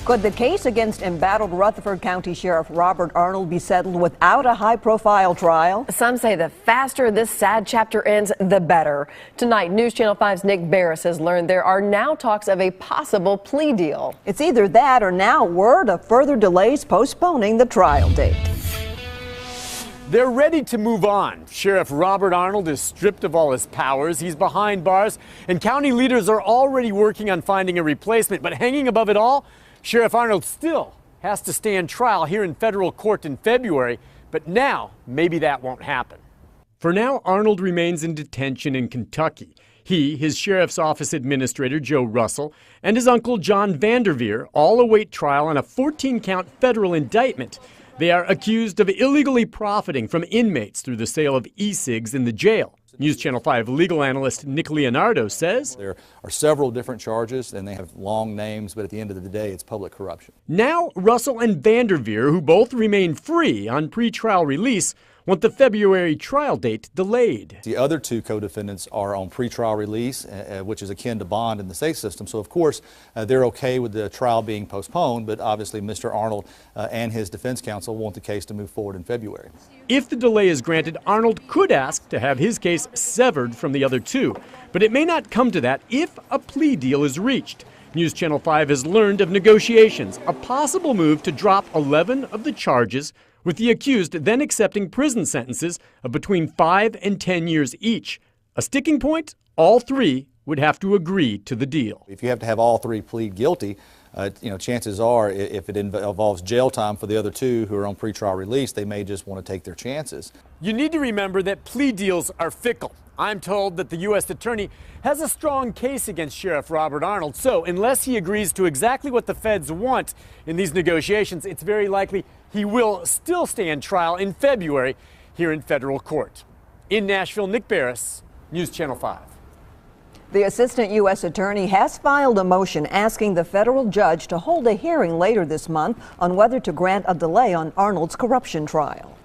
Could the case against embattled Rutherford County Sheriff Robert Arnold be settled without a high-profile trial? Some say the faster this sad chapter ends, the better. Tonight, News Channel 5's Nick Barris has learned there are now talks of a possible plea deal. It's either that or now word of further delays postponing the trial date. They're ready to move on. Sheriff Robert Arnold is stripped of all his powers. He's behind bars, and county leaders are already working on finding a replacement. But hanging above it all, Sheriff Arnold still has to stand trial here in federal court in February. But now, maybe that won't happen. For now, Arnold remains in detention in Kentucky. He, his sheriff's office administrator, Joe Russell, and his uncle, John Vanderveer, all await trial on a 14-count federal indictment. They are accused of illegally profiting from inmates through the sale of e-cigs in the jail. News Channel 5 legal analyst Nick Leonardo says there are several different charges, and they have long names, but at the end of the day, it's public corruption. Now, Russell and Vanderveer, who both remain free on pretrial release, want the February trial date delayed. The other two co-defendants are on pretrial release, which is akin to bond in the state system. So, of course, they're okay with the trial being postponed, but obviously Mr. Arnold and his defense counsel want the case to move forward in February. If the delay is granted, Arnold could ask to have his case severed from the other two. But it may not come to that if a plea deal is reached. News Channel 5 has learned of negotiations, a possible move to drop 11 of the charges, with the accused then accepting prison sentences of between 5 and 10 years each. A sticking point? All three would have to agree to the deal. If you have to have all three plead guilty, chances are if it involves jail time for the other two who are on pretrial release, they may just want to take their chances. You need to remember that plea deals are fickle. I'm told that the U.S. Attorney has a strong case against Sheriff Robert Arnold. So unless he agrees to exactly what the feds want in these negotiations, it's very likely he will still stand trial in February here in federal court. In Nashville, Nick Barris, News Channel 5. The assistant U.S. attorney has filed a motion asking the federal judge to hold a hearing later this month on whether to grant a delay on Arnold's corruption trial.